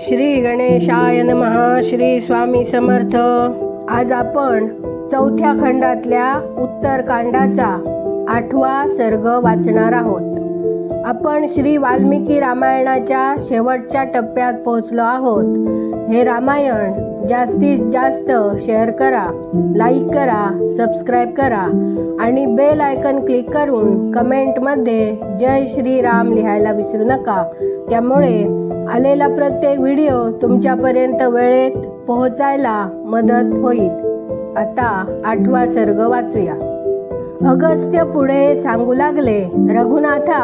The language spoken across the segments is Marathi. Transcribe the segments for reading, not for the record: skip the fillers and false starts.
श्री गणेशाय नमः. श्री स्वामी समर्थ. आज आपण चौथ्या खंडातल्या उत्तरकांडाचा 8वा सर्ग वाचणार आहोत. आपण श्री वाल्मिकी रामायणाच्या शेवटच्या टप्प्यात पोहोचलो आहोत. हे रामायण जास्तीत जास्त शेअर करा, लाईक करा, सबस्क्राईब करा आणि बेल आयकन क्लिक करून कमेंटमध्ये जय श्रीराम लिहायला विसरू नका. त्यामुळे आलेला प्रत्येक व्हिडिओ तुमच्यापर्यंत वेळेत पोहोचायला मदत होईल. आता 8वा सर्ग वाचूया. अगस्त्य पुढे सांगू लागले, रघुनाथा,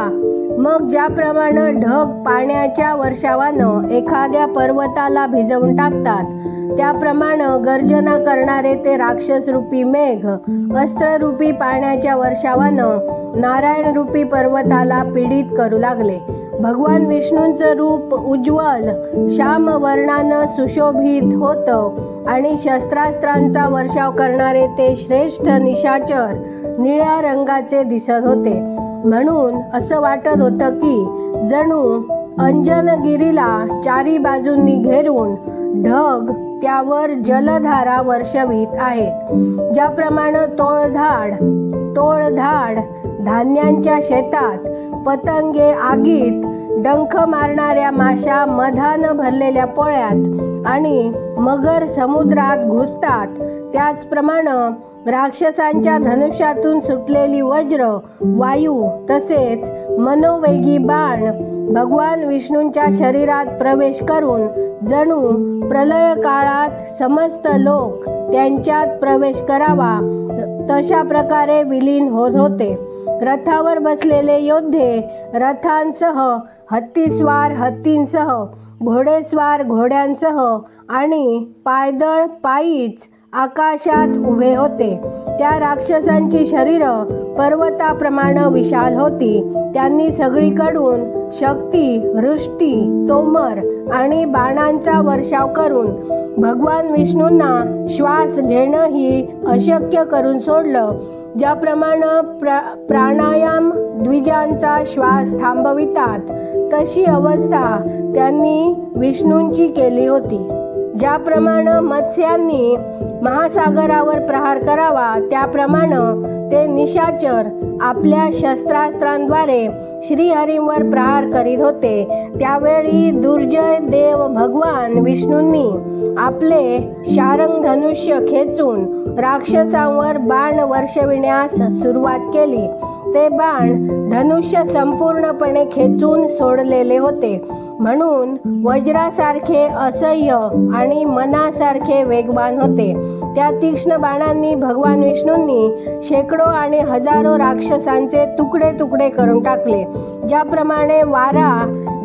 मग ज्याप्रमाणे ढग पाण्याच्या वर्षावानं एखाद्या पर्वताला भिजवून टाकतात, त्याप्रमाणे गर्जना करणारे ते राक्षसरूपी मेघ अस्त्ररूपी पाण्याच्या वर्षावानं नारायण रूपी पर्वताला पीडित करू लागले. भगवान विष्णूंचं रूप उज्ज्वल श्याम वर्णानं सुशोभित होतं आणि शस्त्रास्त्रांचा वर्षाव करणारे ते श्रेष्ठ निशाचर निळ्या रंगाचे दिसत होते. म्हणून असं वाटत होतं की जणू अंजनगिरीला चारी बाजूंनी घेरून ढग त्यावर जलधारा वर्षवित आहेत. ज्याप्रमाणे टोळधाड धान्यांच्या शेतात, पतंगे आगीत, डंख मारणाऱ्या माशा मधानं भरलेल्या पोळ्यात आणि मगर समुद्रात घुसतात, त्याचप्रमाणे राक्षसांच्या धनुष्यातून सुटलेली वज्र, वायू तसेच मनोवेगी बाण भगवान विष्णूंच्या शरीरात प्रवेश करून जणू प्रलय काळात समस्त लोक त्यांच्यात प्रवेश करावा तशा प्रकारे विलीन होत होते. रथावर बसलेले योद्धे रथांसह, हत्तीस्वार हत्तींसह, घोडेस्वार घोड्यांसह आणि पायदळ पायीच आकाशात उभे होते. त्या राक्षसांची शरीरं पर्वताप्रमाणे विशाल होती. त्यांनी सगळीकडून शक्ती, वृष्टी, तोमर आणि बाणांचा वर्षाव करून भगवान विष्णूंना श्वास घेणंही अशक्य करून सोडलं. ज्याप्रमाणे प्राणायाम द्विजांचा श्वास थांबवितात, तशी अवस्था त्यांनी विष्णूंची केली होती. ज्याप्रमाणे मत्स्यांनी महासागरावर प्रहार करावा, त्याप्रमाणे ते निशाचर आपल्या शस्त्रास्त्रांद्वारे श्रीहरींवर प्रहार करीत होते. त्यावेळी दुर्जय देव भगवान विष्णूंनी आपले शारंग धनुष्य खेचून राक्षसांवर बाण वर्षविण्यास सुरुवात केली. ते बाण धनुष्य संपूर्णपणे खेचून सोडलेले होते. म्हणून वज्रासारखे असह्य आणि मनासारखे वेगवान होते. त्या तीक्ष्ण बाणांनी भगवान विष्णूंनी शेकडो आणि हजारो राक्षसांचे तुकडे तुकडे करून टाकले. ज्याप्रमाणे वारा,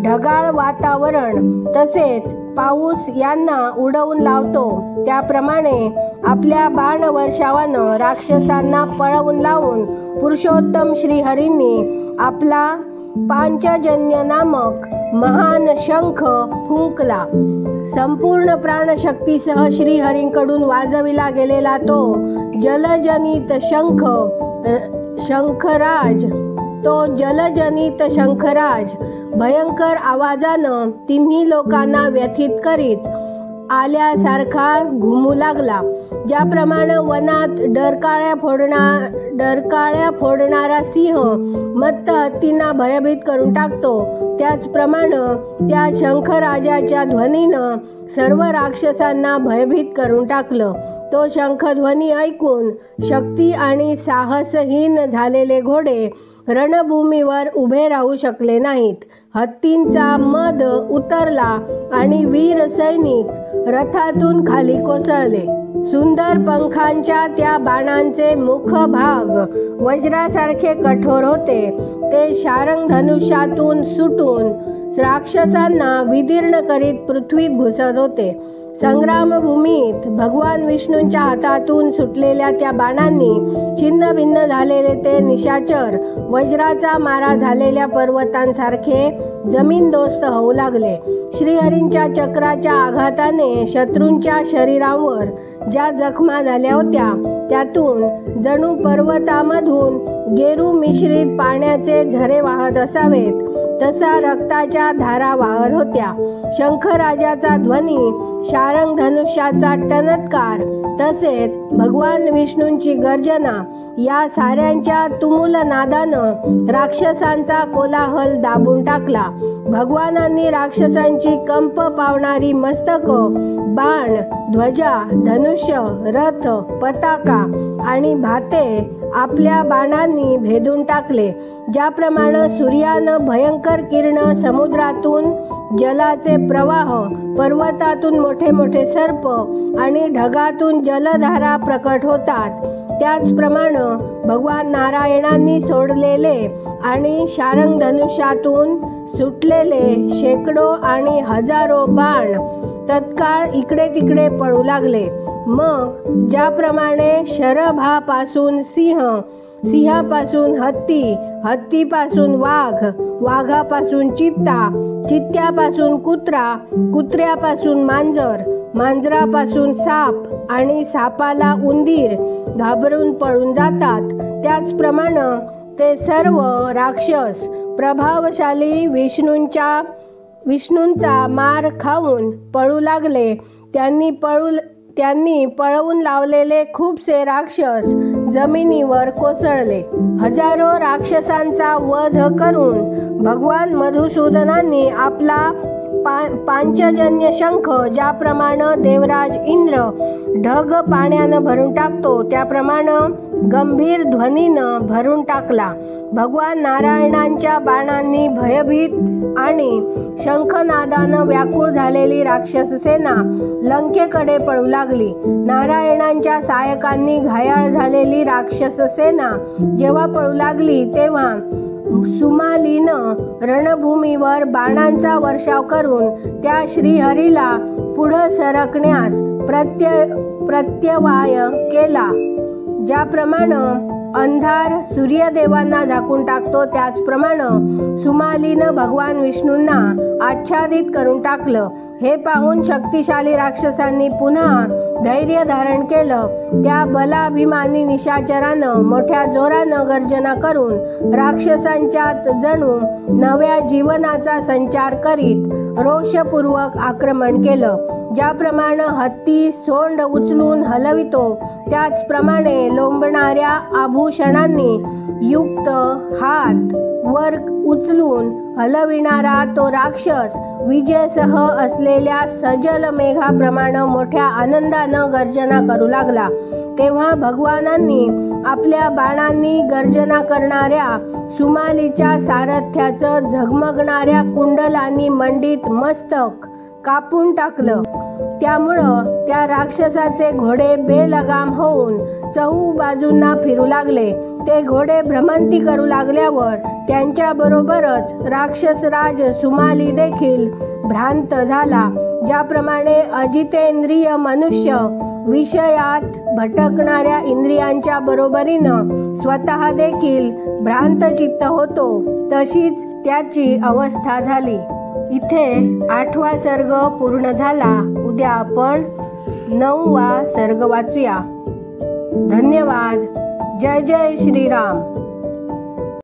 ढगाळ वातावरण तसेच पाऊस यांना उडवून लावतो, त्याप्रमाणे आपल्या बाणवर्षावानं राक्षसांना पळवून लावून पुरुषोत्तम श्रीहरींनी आपला पांचजन्य नामक महान शंख फुंकला. संपूर्ण प्राणशक्तीसह श्रीहरींकडून वाजविला गेलेला तो जलजनित शंखराज भयंकर आवाजानं तिन्ही लोकांना व्यथित करीत आल्यासारखा घुमू लागला. ज्याप्रमाणे वनात डरकाळ्या फोडणारा सिंह मत्त हत्तींना भयभीत करून टाकतो, त्याचप्रमाणे त्या शंखराजाच्या ध्वनीनं सर्व राक्षसांना भयभीत करून टाकलं. तो शंखध्वनी ऐकून शक्ती आणि साहसहीन झालेले घोडे रणभूमीवर उभे राहू शकले नाहीत. हत्तींचा मद उतरला आणि वीर सैनिक रथातून खाली कोसळले. सुंदर पंखांच्या त्या बाणांचे मुखभाग वज्रासारखे कठोर होते. ते शारंग धनुष्यातून सुटून राक्षसांना विदीर्ण करीत पृथ्वीत घुसत होते. संग्रामभूमीत भगवान विष्णूंच्या हातातून सुटलेल्या त्या बाणांनी छिन्न भिन्न झालेले ते निशाचर वज्राचा मारा झालेल्या पर्वतांसारखे जमीनदोस्त होऊ लागले. श्रीहरींच्या चक्राच्या आघाताने शत्रूंच्या शरीरांवर ज्या जखमा झाल्या होत्या, त्यातून जणू पर्वतामधून गेरू मिश्रित पाण्याचे झरे वाहत असावेत. तसा रक्ताच्या धारा वाहत होत्या. शंखराजाचा ध्वनी, शारंग धनुष्याचा टनत्कार तसेच भगवान विष्णूंची गर्जना या साऱ्यांच्या तुमुल नादानं राक्षसांचा कोलाहल दाबून टाकला. भगवानांनी राक्षसांची कंप पावणारी मस्तक, बाण, ध्वजा, धनुष्य, रथ, पताका आणि भाते आपल्या बाणांनी भेदून टाकले. ज्याप्रमाणे सूर्यानं भयंकर किरण समुद्रातून जलाचे प्रवाह, पर्वतातून मोठे मोठे सर्प आणि ढगातून जलधारा प्रकट होतात, त्याचप्रमाणे भगवान नारायणांनी सोडलेले आणि शारंग धनुष्यातून सुटलेले शेकडो आणि हजारो बाण तत्काळ इकडे तिकडे पळू लागले. मग ज्याप्रमाणे शरभापासून सिंह, सिंहापासून हत्ती, हत्तीपासून वाघ, वाघापासून चित्ता, चित्त्यापासून कुत्रा, कुत्र्यापासून मांजर, मांजरापासून साप आणि सापाला उंदीर घाबरून पळून जातात, त्याचप्रमाणे ते सर्व राक्षस प्रभावशाली विष्णूंचा मार खाऊन पळू लागले. त्यांनी पळवून लावलेले खूपसे राक्षस जमिनीवर कोसळले. हजारो राक्षसांचा वध करून भगवान मधुसूदनांनी आपला पांचजन्य शंख, ज्याप्रमाणे देवराज इंद्र ढग पाण्यानं भरून टाकतो त्याप्रमाणे गंभीर ध्वनीनं भरून टाकला. भगवान नारायणांच्या बाणांनी भयभीत आणि शंखनादानं व्याकुळ झालेली राक्षस सेना लंकेकडे पळू लागली. नारायणांच्या सायकांनी घायाळ झालेली राक्षस सेना जेव्हा पळू लागली तेव्हा सुमालीनं रणभूमीवर बाणांचा वर्षाव करून त्या श्रीहरीला पुढं सरकण्यास प्रत्यवाय केला. ज्याप्रमाणे अंधार सूर्यदेवांना झाकून टाकतो त्याचप्रमाणे सुमालीनं भगवान विष्णूंना आच्छादित करून टाकलं. हे पाहून शक्तिशाली राक्षसांनी पुन्हा धैर्य धारण केलं. त्या बलाभिमानी निशाचरानं मोठ्या जोरानं गर्जना करून राक्षसांच्यात जणू नव्या जीवनाचा संचार करीत रोषपूर्वक आक्रमण केलं. ज्याप्रमाणे हत्ती सोंड उचलून हलवितो त्याचप्रमाणे लोंबणाऱ्या आभूषणांनी युक्त हात वर उचलून हलविणारा तो राक्षस विजयसह असलेल्या सजल मेघाप्रमाणे मोठ्या आनंदानं गर्जना करू लागला. तेव्हा भगवानांनी आपल्या बाणांनी गर्जना करणाऱ्या सुमालीच्या सारथ्याचं झगमगणाऱ्या कुंडलांनी मंडित मस्तक कापून टाकलं. त्यामुळं त्या राक्षसाचे घोडे बेलगाम होऊन चहूबाजूंना फिरू लागले. ते घोडे भ्रमंती करू लागल्यावर त्यांच्याबरोबरच राक्षसराज सुमाली देखील भ्रांत झाला. ज्याप्रमाणे अजितेंद्रिय मनुष्य विषयात भटकणाऱ्या इंद्रियांच्या बरोबरीनं स्वतः देखील भ्रांतचित्त होतो, तशीच त्याची अवस्था झाली. इथे 8वा सर्ग पूर्ण झाला. उद्या आपण 9वा सर्ग वाचूया. धन्यवाद. जय जय श्रीराम.